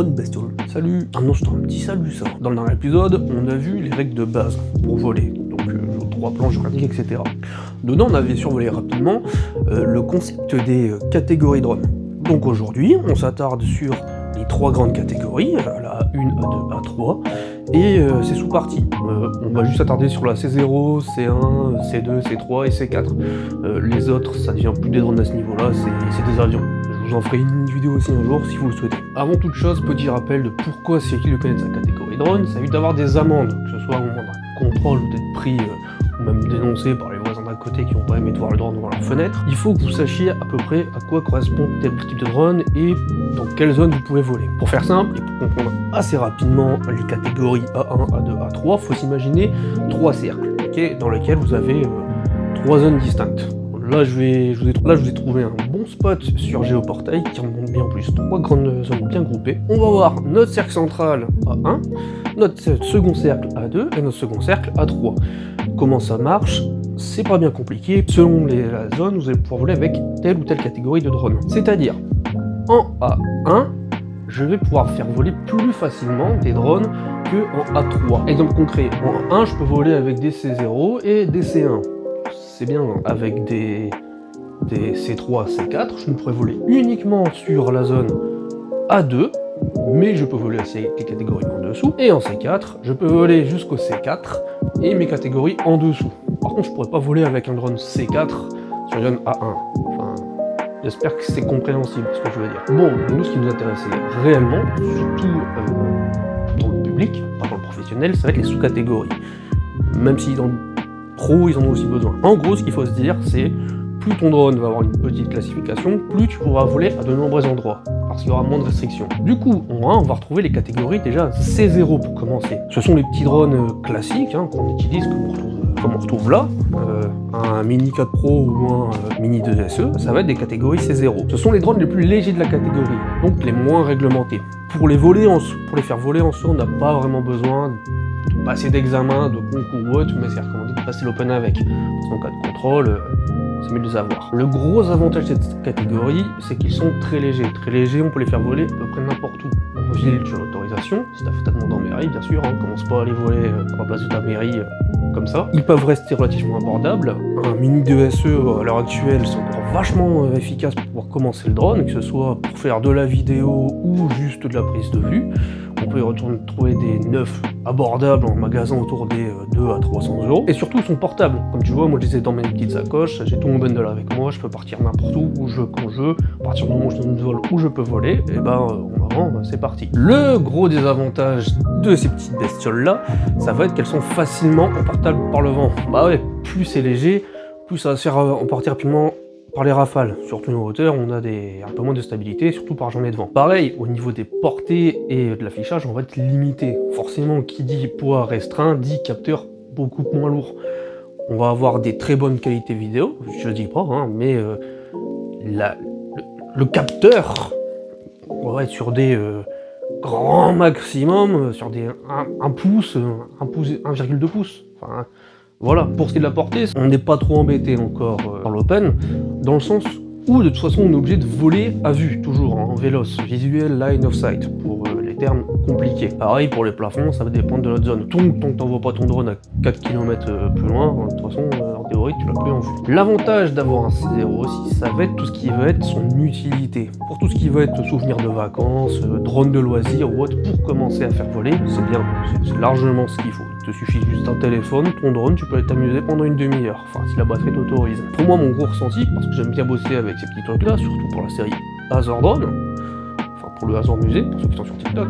bonne bestiole. Salut. Ah non, c'est un petit salut ça. Dans le dernier épisode, on a vu les règles de base pour voler. Donc nos 3 planches pratiques, etc. Dedans, on avait survolé rapidement le concept des catégories drones. Donc aujourd'hui, on s'attarde sur les 3 grandes catégories, la 1, A2, A3, et c'est sous-partie. On va juste s'attarder sur la C0, C1, C2, C3 et C4. Les autres, ça devient plus des drones à ce niveau-là, c'est des avions. Je vous en ferai une vidéo aussi un jour si vous le souhaitez. Avant toute chose, petit rappel de pourquoi c'est utile de connaître sa catégorie drone, ça évite d'avoir des amendes, que ce soit au moment d'un contrôle ou d'être pris ou même dénoncé par les voisins d'à côté qui n'ont pas aimé de voir le drone devant leur fenêtre. Il faut que vous sachiez à peu près à quoi correspond tel type de drone et dans quelle zone vous pouvez voler. Pour faire simple et pour comprendre assez rapidement les catégories A1, A2, A3, il faut s'imaginer 3 cercles, okay, dans lesquels vous avez 3 zones distinctes. Là, je vous ai trouvé un bon spot sur Géoportail qui remonte bien en plus 3 grandes zones bien groupées. On va voir notre cercle central A1, notre second cercle A2 et notre second cercle A3. Comment ça marche? C'est pas bien compliqué. Selon la zone, vous allez pouvoir voler avec telle ou telle catégorie de drone. C'est-à-dire, en A1, je vais pouvoir faire voler plus facilement des drones que en A3. Exemple concret, en A1, je peux voler avec des C0 et des C1. C'est bien, avec des C3, C4, je ne pourrais voler uniquement sur la zone A2, mais je peux voler à ces catégories en dessous. Et en C4, je peux voler jusqu'au C4 et mes catégories en dessous. Par contre, je pourrais pas voler avec un drone C4 sur une zone A1. Enfin, j'espère que c'est compréhensible ce que je veux dire. Bon, nous, ce qui nous intéressait réellement, surtout dans le public, pas dans le professionnel, ça va être les sous-catégories. Même si dans le pro, ils en ont aussi besoin. En gros, ce qu'il faut se dire, c'est plus ton drone va avoir une petite classification, plus tu pourras voler à de nombreux endroits, parce qu'il y aura moins de restrictions. Du coup, on va retrouver les catégories déjà C0 pour commencer. Ce sont les petits drones classiques qu'on utilise, comme on retrouve là, un Mini 4 Pro ou un Mini 2SE, ça va être des catégories C0. Ce sont les drones les plus légers de la catégorie, donc les moins réglementés. Pour les faire voler en soi, on n'a pas vraiment besoin de passer d'examen, de concours ou autre, mais c'est recommandé de passer l'open avec. Parce qu'en cas de contrôle, c'est mieux de les avoir. Le gros avantage de cette catégorie, c'est qu'ils sont très légers. Très légers, on peut les faire voler à peu près n'importe où. En ville, tu as l'autorisation, si tu as fait ta demande en mairie, bien sûr, commence pas à les voler pour la place de ta mairie comme ça. Ils peuvent rester relativement abordables. Un Mini 2SE à l'heure actuelle sont vachement efficaces pour pouvoir commencer le drone, que ce soit pour faire de la vidéo ou juste de la prise de vue. On peut y trouver des neufs abordables en magasin autour des 2 à 300 €. Et surtout, ils sont portables. Comme tu vois, moi je les ai dans mes petites sacoches, j'ai tout mon bundle avec moi, je peux partir n'importe où, quand je veux. À partir du moment où je donne une vol où je peux voler, et c'est parti. Le gros désavantage de ces petites bestioles là, ça va être qu'elles sont facilement emportables par le vent. Bah ouais, plus c'est léger, plus ça va se faire emporter rapidement par les rafales. Surtout en hauteur, on a un peu moins de stabilité, surtout par journée de vent. Pareil, au niveau des portées et de l'affichage, on va être limité. Forcément, qui dit poids restreint, dit capteur beaucoup moins lourd. On va avoir des très bonnes qualités vidéo, je dis pas, mais le capteur, on va être sur des grands maximum, sur des 1 pouce, 1,2 pouces. Enfin, voilà, pour ce qui est de la portée, on n'est pas trop embêté encore par l'open, dans le sens où de toute façon on est obligé de voler à vue, toujours en véloce, visuel line of sight, pour les termes compliqués. Pareil pour les plafonds, ça va dépendre de la zone. Tant que t'envoies pas ton drone à 4 km plus loin, de toute façon, en théorie, tu l'as plus en vue. L'avantage d'avoir un C0 aussi, ça va être tout ce qui va être son utilité. Pour tout ce qui va être souvenir de vacances, drone de loisirs ou autre, pour commencer à faire voler, c'est bien, c'est largement ce qu'il faut. Il te suffit juste un téléphone, ton drone, tu peux aller t'amuser pendant une demi-heure, enfin si la batterie t'autorise. Pour moi, mon gros ressenti, parce que j'aime bien bosser avec ces petits trucs là, surtout pour la série Hazard Drone, enfin pour le Hazard Musée, pour ceux qui sont sur TikTok,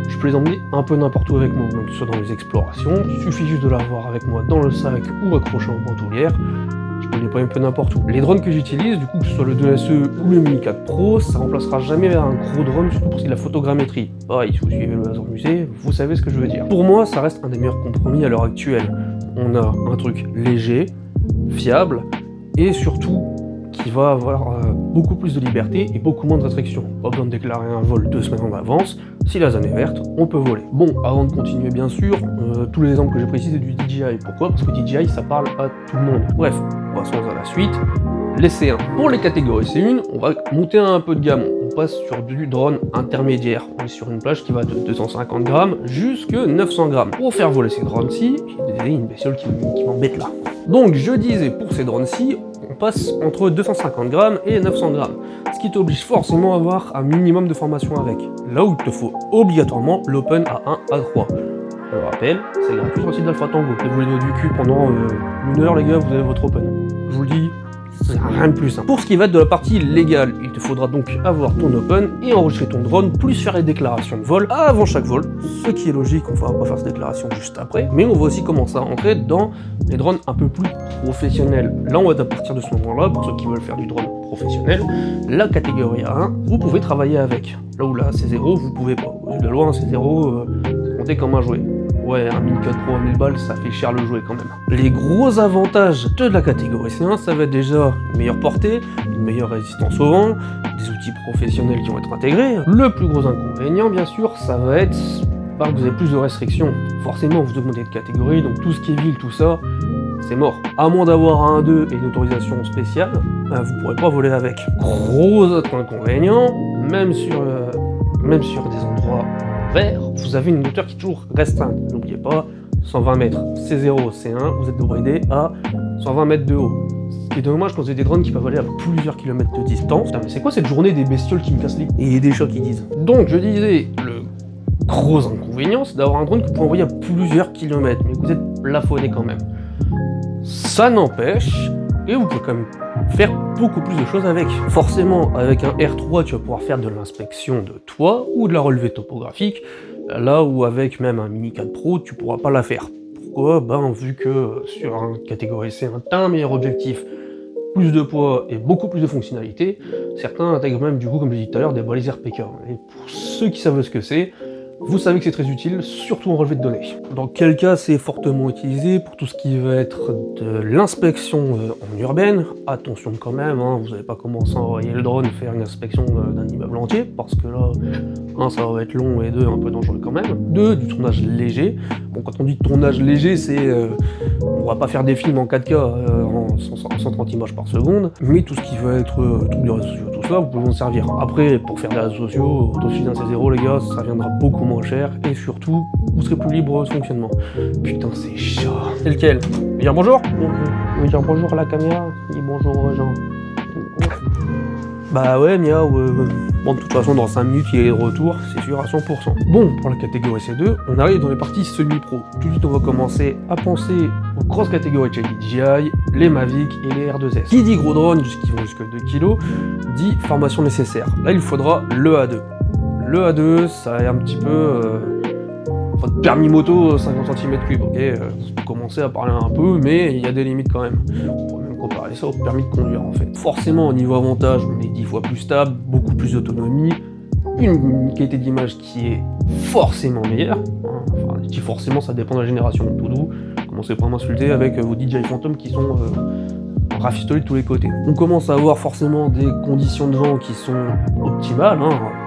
je peux les emmener un peu n'importe où avec moi, même que ce soit dans les explorations, il suffit juste de l'avoir avec moi dans le sac ou accroché en bandoulière, je peux les déployer un peu n'importe où. Les drones que j'utilise, du coup, que ce soit le 2SE ou le Mini 4 Pro, ça remplacera jamais un gros drone, surtout pour ce qui est de la photogrammétrie. Pareil, si vous suivez le Hazard Musée, vous savez ce que je veux dire. Pour moi, ça reste un des meilleurs compromis à l'heure actuelle. On a un truc léger, fiable, et surtout qui va avoir beaucoup plus de liberté et beaucoup moins de restrictions. Pas besoin de déclarer un vol 2 semaines en avance, si la zone est verte, on peut voler. Bon, avant de continuer bien sûr, tous les exemples que j'ai précisés du DJI. Pourquoi? Parce que DJI ça parle à tout le monde. Bref, passons à la suite. Les C1. Pour les catégories C1, on va monter un peu de gamme. On passe sur du drone intermédiaire. On est sur une plage qui va de 250 grammes jusqu'à 900 grammes. Pour faire voler ces drones-ci, j'ai une bestiole qui m'embête là. Donc je disais, pour ces drones-ci, on passe entre 250 grammes et 900 grammes. Ce qui t'oblige forcément à avoir un minimum de formation avec. Là où il te faut obligatoirement l'Open A1, A3. Je le rappelle, c'est gratuit sur le site d'Alpha Tango. Et vous les doigts du cul pendant une heure les gars, vous avez votre Open. Je vous le dis, c'est rien de plus. Pour ce qui va être de la partie légale, il te faudra donc avoir ton Open et enregistrer ton drone, plus faire les déclarations de vol avant chaque vol. Ce qui est logique, on va pas faire cette déclaration juste après. Mais on va aussi commencer à entrer dans les drones un peu plus professionnels. Là, on va à partir de ce moment-là, pour ceux qui veulent faire du drone professionnel, la catégorie A1, vous pouvez travailler avec. Là où là, c'est 0, vous pouvez pas. Au de loin, c'est 0, comptez comme un jouet. Ouais, un Mini 4 Pro à 1000 balles, ça fait cher le jouet quand même. Les gros avantages de la catégorie C1, ça va être déjà une meilleure portée, une meilleure résistance au vent, des outils professionnels qui vont être intégrés. Le plus gros inconvénient, bien sûr, ça va être que vous avez plus de restrictions. Forcément, vous augmentez de catégorie, donc tout ce qui est ville, tout ça, c'est mort. À moins d'avoir un 2 et une autorisation spéciale, vous pourrez pas voler avec. Gros autre inconvénient, même sur des endroits verts, vous avez une hauteur qui est toujours restreinte. N'oubliez pas, 120 mètres, C0, C1, vous êtes débridé à 120 mètres de haut. Ce qui est dommage quand vous avez des drones qui peuvent aller à plusieurs kilomètres de distance. Putain, mais c'est quoi cette journée des bestioles qui me cassent les... Et des chats qui disent. Donc je disais, le gros inconvénient, c'est d'avoir un drone que vous pouvez envoyer à plusieurs kilomètres, mais vous êtes plafonné quand même. Ça n'empêche, et vous pouvez quand même faire beaucoup plus de choses avec. Forcément, avec un R3, tu vas pouvoir faire de l'inspection de toit ou de la relevée topographique, là où avec même un Mini 4 Pro, tu pourras pas la faire. Pourquoi ? Vu que sur un catégorie C, t'as un meilleur objectif, plus de poids et beaucoup plus de fonctionnalités, certains intègrent même du coup, comme je l'ai dit tout à l'heure, des balises RPK. Et pour ceux qui savent ce que c'est, vous savez que c'est très utile, surtout en relevé de données. Dans quel cas c'est fortement utilisé pour tout ce qui va être de l'inspection en urbaine. Attention quand même, vous n'allez pas commencer à envoyer le drone faire une inspection d'un immeuble entier, parce que là, 1, ça va être long et 2, un peu dangereux quand même. 2, du tournage léger. Bon, quand on dit tournage léger, c'est... on va pas faire des films en 4K en 130 images par seconde, mais tout ce qui va être trucs de réseaux sociaux, tout ça, vous pouvez en servir. Après, pour faire des réseaux sociaux, au-dessus d'un C0, les gars, ça viendra beaucoup moins cher, et surtout, vous serez plus libre de fonctionnement. Putain, c'est chaud. C'est lequel ? Dire bonjour ? Dire bonjour à la caméra. Dis bonjour aux gens. Bah ouais, miaou. Bon, de toute façon, dans 5 minutes, il est de retour, c'est sûr, à 100%. Bon, pour la catégorie C2, on arrive dans les parties semi-pro. Tout de suite, on va commencer à penser aux grosses catégories de chez DJI, les Mavic et les R2S. Qui dit gros drone, qui vont jusqu'à 2 kg, dit formation nécessaire. Là, il faudra le A2. Le A2, ça est un petit peu... votre permis moto, 50 cm3, ok, vous commencez à parler un peu, mais il y a des limites quand même. On pourrait même comparer ça au permis de conduire en fait. Forcément, au niveau avantage, on est 10 fois plus stable, beaucoup plus d'autonomie, une qualité d'image qui est forcément meilleure. Enfin, je dis forcément, ça dépend de la génération. Tout doux, commencez pas à m'insulter avec vos DJI Phantom qui sont rafistolés de tous les côtés. On commence à avoir forcément des conditions de vent qui sont optimales.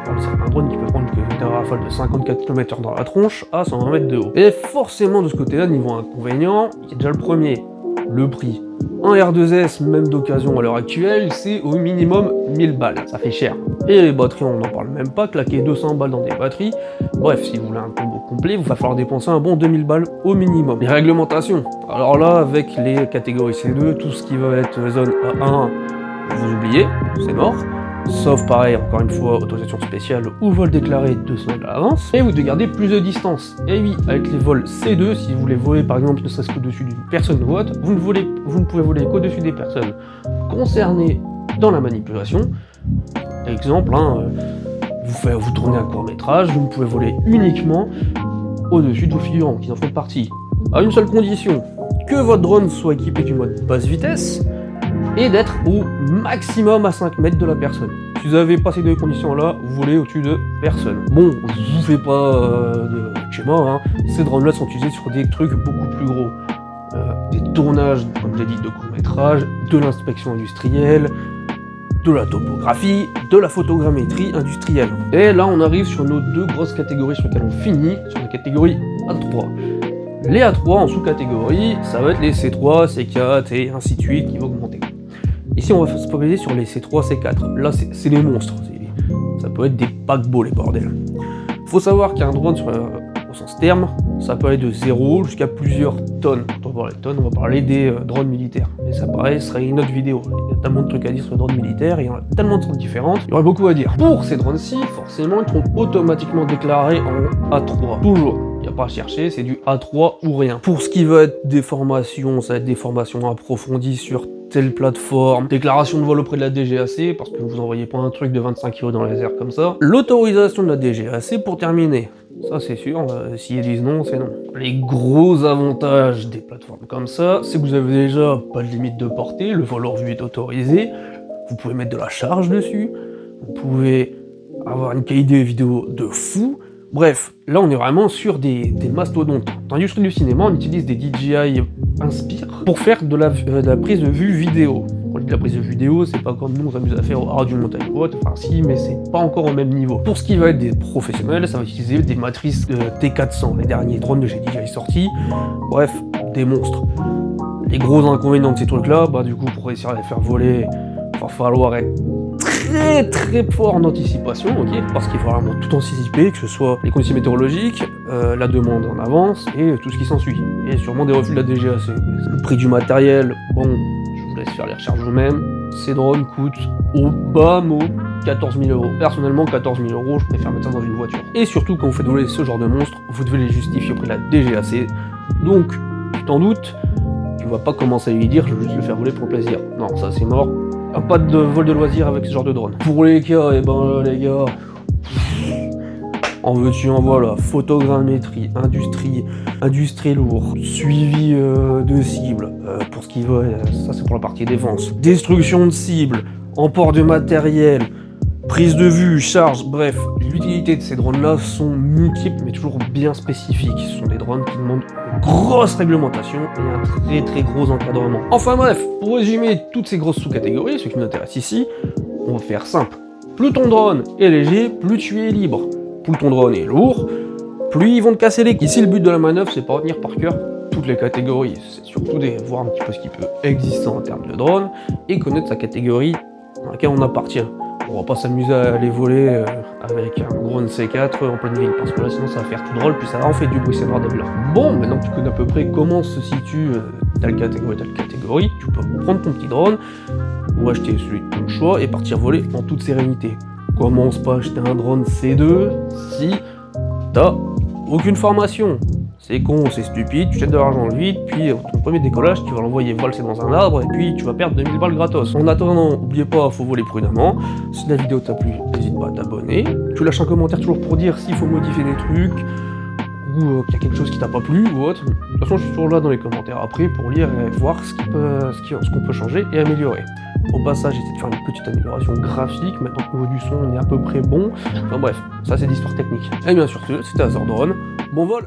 Comme certains drones qui peuvent prendre des rafales de 54 km/h dans la tronche à 120 mètres de haut. Et forcément, de ce côté-là, niveau inconvénient, il y a déjà le premier, le prix. Un R2S, même d'occasion à l'heure actuelle, c'est au minimum 1000 balles. Ça fait cher. Et les batteries, on n'en parle même pas, claquer 200 balles dans des batteries. Bref, si vous voulez un combo complet, il va falloir dépenser un bon 2000 balles au minimum. Les réglementations. Alors là, avec les catégories C2, tout ce qui va être zone A1, vous oubliez, c'est mort. Sauf pareil, encore une fois, autorisation spéciale ou vol déclaré 2 semaines à l'avance. Et vous devez garder plus de distance. Et oui, avec les vols C2, si vous voulez voler par exemple ne serait-ce qu'au-dessus d'une personne ou autre, vous ne pouvez voler qu'au-dessus des personnes concernées dans la manipulation. Exemple, vous tournez un court-métrage, vous ne pouvez voler uniquement au-dessus de vos figurants qui en font partie. À une seule condition, que votre drone soit équipé du mode basse vitesse, et d'être au maximum à 5 mètres de la personne. Si vous avez pas ces deux conditions-là, vous volez au-dessus de personne. Bon, je vous fais pas de schéma, ces drones-là sont utilisés sur des trucs beaucoup plus gros. Des tournages, comme j'ai dit, de court-métrage, de l'inspection industrielle, de la topographie, de la photogrammétrie industrielle. Et là, on arrive sur nos deux grosses catégories sur lesquelles on finit, sur la catégorie A3. Les A3 en sous-catégorie, ça va être les C3, C4 et ainsi de suite qui vont augmenter. Ici, on va se focaliser sur les C3, C4. Là, c'est les monstres. Ça peut être des paquebots les bordels. Faut savoir qu'un drone au sens terme, ça peut aller de 0 jusqu'à plusieurs tonnes. Quand on parle de tonnes, on va parler des drones militaires. Mais ça pareil, ce serait une autre vidéo. Il y a tellement de trucs à dire sur les drones militaires, il y en a tellement de sortes différentes, il y aurait beaucoup à dire. Pour ces drones-ci, forcément, ils seront automatiquement déclarés en A3. Toujours. Il n'y a pas à chercher, c'est du A3 ou rien. Pour ce qui va être des formations, ça va être des formations approfondies sur telle plateforme, déclaration de vol auprès de la DGAC, parce que vous envoyez pas un truc de 25 kg dans les airs comme ça. L'autorisation de la DGAC pour terminer. Ça c'est sûr, s'ils disent non, c'est non. Les gros avantages des plateformes comme ça, c'est que vous avez déjà pas de limite de portée, le vol hors vue est autorisé, vous pouvez mettre de la charge dessus, vous pouvez avoir une qualité vidéo de fou. Bref, là on est vraiment sur des mastodontes. Dans l'industrie du cinéma, on utilise des DJI Inspire pour faire de la prise de vue vidéo. Quand on dit de la prise de vue vidéo, c'est pas comme nous on s'amuse à faire au radio montagne haute, enfin si, mais c'est pas encore au même niveau. Pour ce qui va être des professionnels, ça va utiliser des matrices T400, les derniers drones de chez DJI sortis. Bref, des monstres. Les gros inconvénients de ces trucs-là, bah du coup pour réussir à les faire voler, il va falloir être très fort en anticipation, ok, parce qu'il faut vraiment tout anticiper, que ce soit les conditions météorologiques, la demande en avance et tout ce qui s'ensuit. Et sûrement des refus de la DGAC. Le prix du matériel, bon, je vous laisse faire les recherches vous-même. Ces drones coûtent au bas mot 14 000 €. Personnellement, 14 000 €, je préfère mettre ça dans une voiture. Et surtout, quand vous faites voler ce genre de monstres, vous devez les justifier auprès de la DGAC. Donc, tu t'en doutes, tu vas pas commencer à lui dire, je veux juste le faire voler pour le plaisir. Non, ça c'est mort. Pas de vol de loisirs avec ce genre de drone. Pour les cas, et ben là, les gars, en veux-tu en voilà, photogrammétrie, industrie lourd, suivi de cible, pour ce qui va, ça c'est pour la partie défense, destruction de cible, emport de matériel, prise de vue, charge, bref, l'utilité de ces drones-là sont multiples mais toujours bien spécifiques. Ce sont des drones qui demandent une grosse réglementation et un très gros encadrement. Enfin bref, pour résumer toutes ces grosses sous-catégories, ce qui nous intéresse ici, on va faire simple. Plus ton drone est léger, plus tu es libre. Plus ton drone est lourd, plus ils vont te casser les couilles. Ici le but de la manœuvre, c'est pas retenir par cœur toutes les catégories, c'est surtout de voir un petit peu ce qui peut exister en termes de drone et connaître sa catégorie dans laquelle on appartient. On va pas s'amuser à aller voler avec un drone C4 en pleine ville, parce que là sinon ça va faire tout drôle, puis ça va en fait du bruit, c'est noir de blanc. Bon, maintenant que tu connais à peu près comment se situe telle catégorie, tu peux prendre ton petit drone, ou acheter celui de ton choix et partir voler en toute sérénité. Commence pas à acheter un drone C2 si t'as aucune formation. C'est con, c'est stupide, tu jettes de l'argent dans le vide, puis ton premier décollage, tu vas l'envoyer valser dans un arbre, et puis tu vas perdre 2000 balles gratos. En attendant, n'oubliez pas, faut voler prudemment. Si la vidéo t'a plu, n'hésite pas à t'abonner. Tu lâches un commentaire toujours pour dire s'il faut modifier des trucs, ou qu'il y a quelque chose qui t'a pas plu, ou autre. De toute façon, je suis toujours là dans les commentaires après pour lire et voir ce qu'on peut changer et améliorer. Au passage, j'essaie de faire une petite amélioration graphique, maintenant qu'au niveau du son, on est à peu près bon. Enfin bref, ça c'est d'histoire technique. Et bien sûr, c'était Azor Drone. Bon vol!